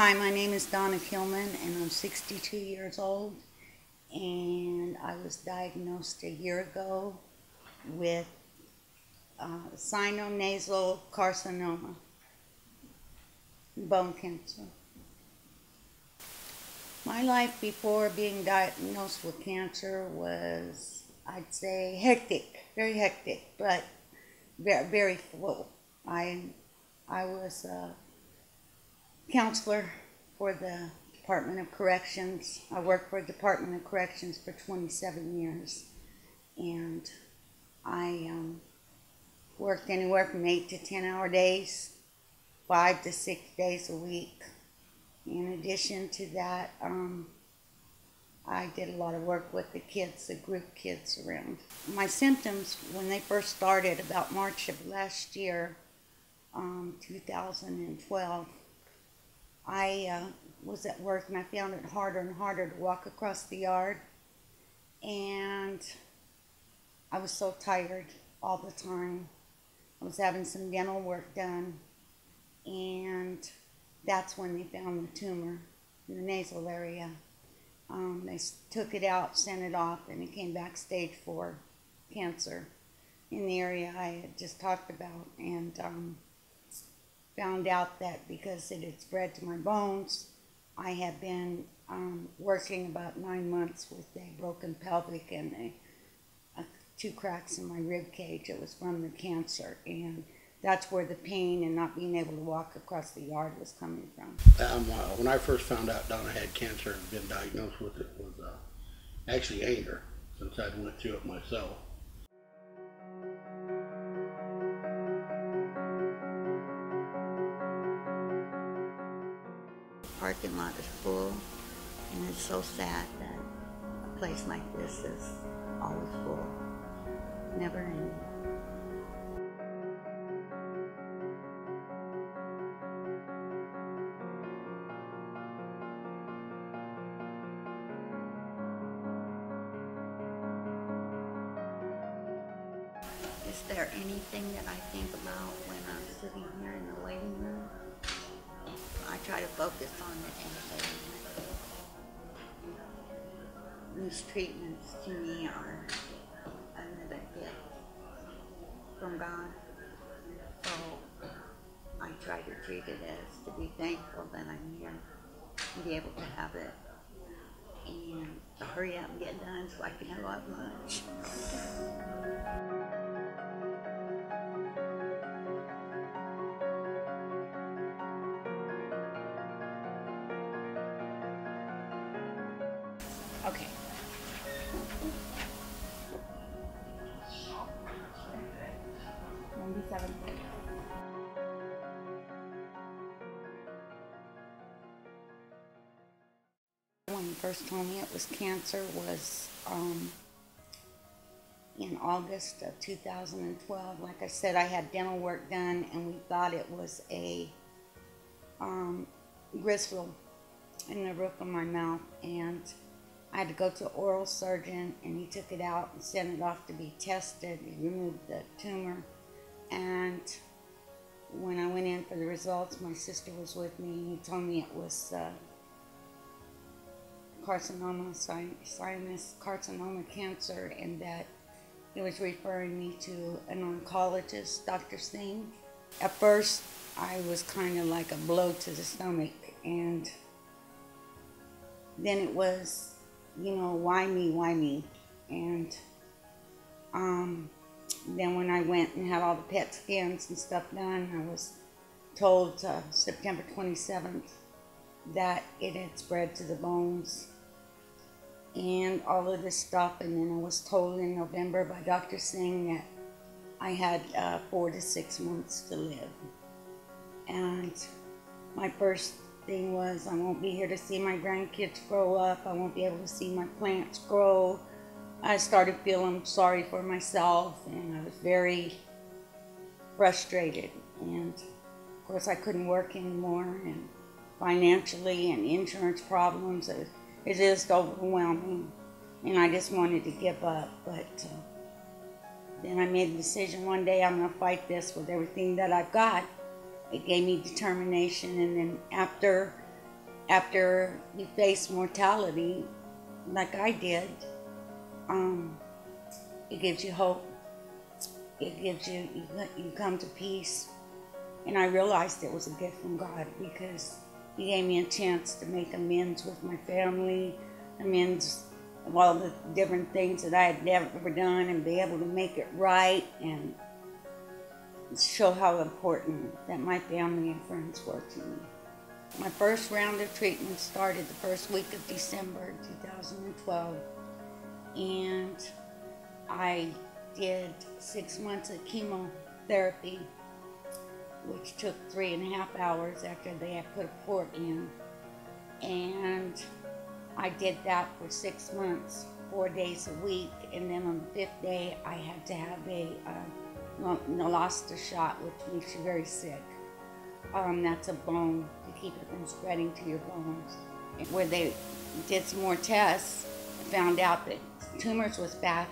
Hi, my name is Donna Kilman, and I'm 62 years old, and I was diagnosed a year ago with sinonasal carcinoma, bone cancer. My life before being diagnosed with cancer was, I'd say, hectic, very hectic, but very, very full. I was a counselor for the Department of Corrections. I worked for the Department of Corrections for 27 years, and I worked anywhere from 8 to 10-hour days, 5 to 6 days a week. In addition to that, I did a lot of work with the kids, the group kids around. My symptoms, when they first started about March of last year, 2012, I was at work and I found it harder and harder to walk across the yard, and I was so tired all the time. I was having some dental work done, and that's when they found the tumor in the nasal area. They took it out, sent it off, and it came back stage 4 cancer in the area I had just talked about, and found out that because it had spread to my bones, I had been working about 9 months with a broken pelvic and 2 cracks in my rib cage. It was from the cancer, and that's where the pain and not being able to walk across the yard was coming from. When I first found out Donna had cancer and been diagnosed with it, was actually anger, since I'd went through it myself. The parking lot is full, and it's so sad that a place like this is always full, never ending. Is there anything that I think about when I'm sitting here in the waiting room? I try to focus on it and these treatments to me are another gift from God. So I try to treat it as to be thankful that I'm here and be able to have it, and to hurry up and get done so I can have lunch. Okay. When he first told me it was cancer was in August of 2012. Like I said, I had dental work done, and we thought it was a gristle in the roof of my mouth, and I had to go to an oral surgeon, and he took it out and sent it off to be tested. He removed the tumor, and when I went in for the results, my sister was with me, and he told me it was carcinoma, sinus carcinoma cancer, and that he was referring me to an oncologist, Dr. Singh. At first, I was kind of like a blow to the stomach, and then it was, you know, why me? And then when I went and had all the PET scans and stuff done, I was told September 27th that it had spread to the bones and all of this stuff. And then I was told in November by Dr. Singh that I had 4 to 6 months to live. And my first thing was, I won't be here to see my grandkids grow up. I won't be able to see my plants grow. I started feeling sorry for myself, and I was very frustrated. And of course, I couldn't work anymore, and financially and insurance problems, it just overwhelming. And I just wanted to give up. But then I made a decision one day, I'm going to fight this with everything that I've got. It gave me determination, and then after after you face mortality, like I did, it gives you hope. It gives you come to peace. And I realized it was a gift from God, because He gave me a chance to make amends with my family, amends of all the different things that I had never done, and be able to make it right and show how important that my family and friends were to me. My first round of treatment started the first week of December 2012, and I did 6 months of chemotherapy, which took 3.5 hours after they had put a port in. And I did that for 6 months, 4 days a week, and then on the 5th day I had to have a Neulasta shot, which makes you very sick. That's a bone to keep it from spreading to your bones. Where they did some more tests, found out that tumors was back.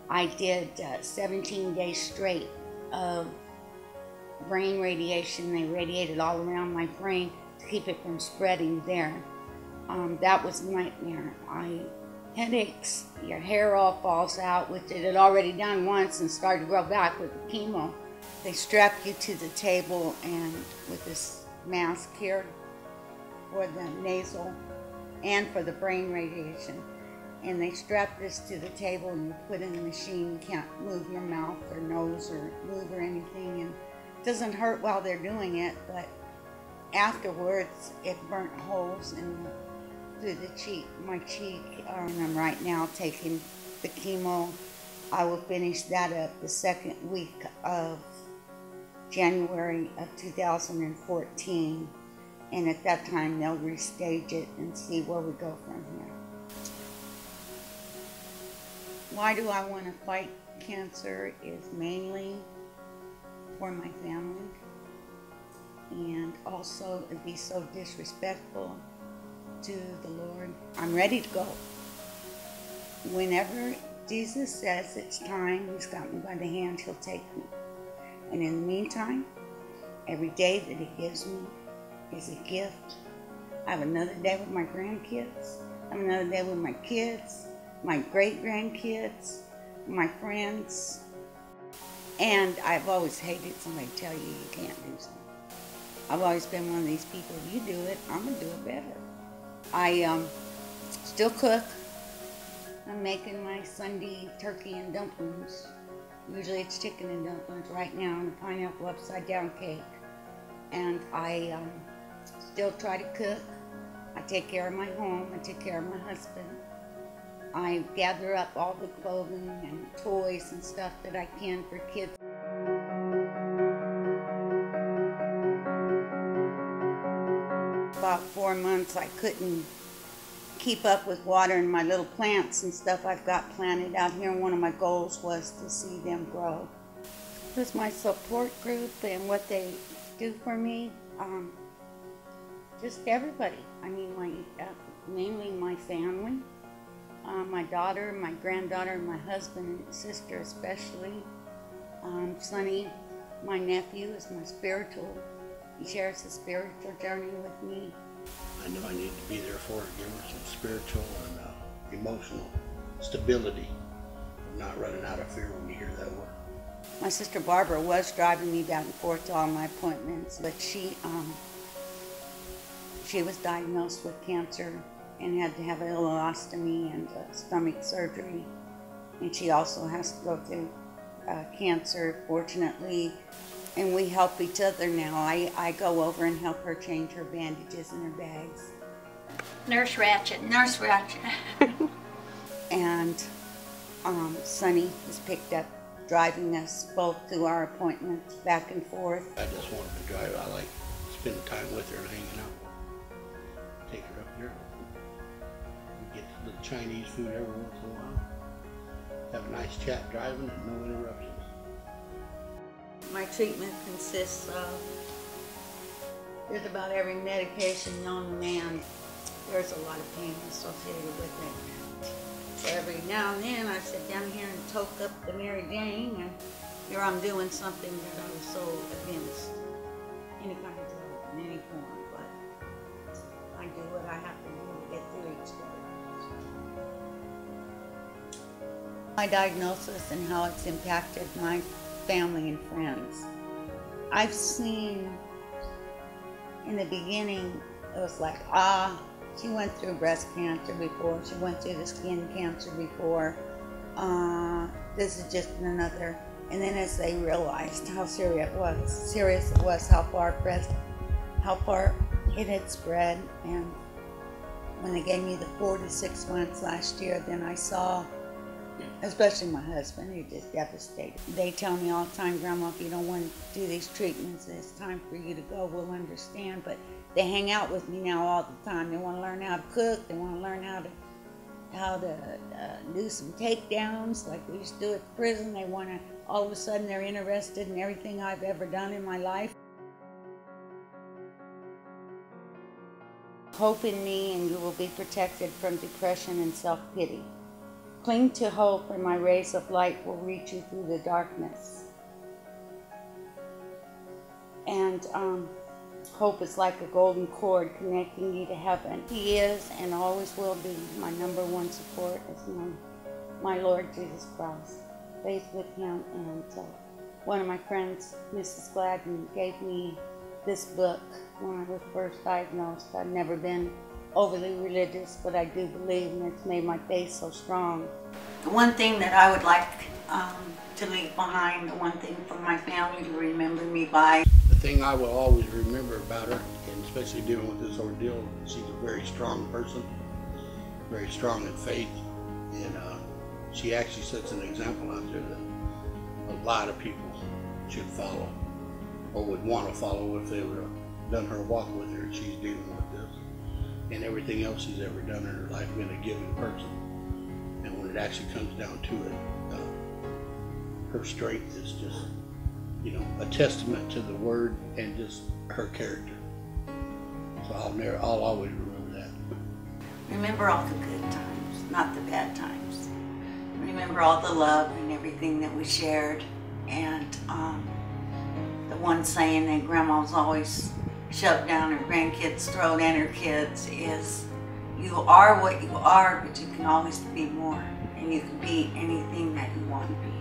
I did 17 days straight of brain radiation. They radiated all around my brain to keep it from spreading there. That was a nightmare. Headaches, your hair all falls out, which it had already done once and started to grow back with the chemo. They strap you to the table and with this mask here for the nasal and for the brain radiation. And they strap this to the table and you put in the machine. You can't move your mouth or nose or move or anything. And it doesn't hurt while they're doing it, but afterwards it burnt holes through the cheek, my cheek. And I'm right now taking the chemo. I will finish that up the second week of January of 2014. And at that time they'll restage it and see where we go from here. Why do I want to fight cancer is mainly for my family, and also it'd be so disrespectful to the Lord. I'm ready to go. Whenever Jesus says it's time, He's got me by the hand, He'll take me. And in the meantime, every day that He gives me is a gift. I have another day with my grandkids. I have another day with my kids, my great-grandkids, my friends. And I've always hated somebody tell you you can't do something. I've always been one of these people, if you do it, I'm going to do it better. I still cook. I'm making my Sunday turkey and dumplings. Usually it's chicken and dumplings. Right now, and a pineapple upside down cake. And I still try to cook. I take care of my home. I take care of my husband. I gather up all the clothing and toys and stuff that I can for kids. About 4 months I couldn't keep up with watering my little plants and stuff I've got planted out here, and one of my goals was to see them grow. This is my support group and what they do for me. Just everybody. I mean, mainly my family. My daughter, my granddaughter, my husband and sister especially. Sonny, my nephew, is my spiritual. He shares a spiritual journey with me. I know I need to be there for her, give her some spiritual and emotional stability. I'm not running out of fear when you hear that word. My sister Barbara was driving me back and forth to all my appointments, but she was diagnosed with cancer and had to have an ileostomy and stomach surgery. And she also has to go through cancer, fortunately. And we help each other now. I go over and help her change her bandages and her bags. Nurse Ratchet. Nurse Ratchet. And Sonny is picked up driving us both to our appointments back and forth. I just wanted to drive. I like spending time with her and hanging out with her. Take her up here. We get a little Chinese food every once in a while. Have a nice chat driving and no interruptions. My treatment consists of just about every medication known to man. There's a lot of pain associated with it. So every now and then I sit down here and toke up the Mary Jane, and here I'm doing something that I was so against any kind of drug in any form, but I do what have to do to get through each day. My diagnosis and how it's impacted my family and friends. I've seen in the beginning, it was like, she went through breast cancer before, she went through the skin cancer before, this is just another. And then as they realized how serious it was, how far it had spread, and when they gave me the 4 to 6 months last year, then I saw, especially my husband, he just devastated. They tell me all the time, Grandma, if you don't want to do these treatments, it's time for you to go, we'll understand. But they hang out with me now all the time. They want to learn how to cook, they want to learn how to do some takedowns like we used to do at prison. They want to, all of a sudden they're interested in everything I've ever done in my life. Hope in me and you will be protected from depression and self-pity. Cling to hope and my rays of light will reach you through the darkness. And hope is like a golden cord connecting you to heaven. He is and always will be my #1 support is my Lord Jesus Christ. Faith with him. And one of my friends, Mrs. Gladden, gave me this book when I was first diagnosed. I've never been overly religious, but I do believe, and it's made my faith so strong. The one thing that I would like to leave behind, the one thing for my family to remember me by. The thing I will always remember about her, and especially dealing with this ordeal, she's a very strong person, very strong in faith, and she actually sets an example out there that a lot of people should follow, or would want to follow if they would have done her walk with her. She's dealing with this and everything else she's ever done in her life, being a giving person. And when it actually comes down to it, her strength is just, a testament to the word and just her character. So I'll always remember that. Remember all the good times, not the bad times. Remember all the love and everything that we shared. And the one saying that Grandma's always shoved down her grandkids' throat and her kids is, you are what you are, but you can always be more. And you can be anything that you want to be.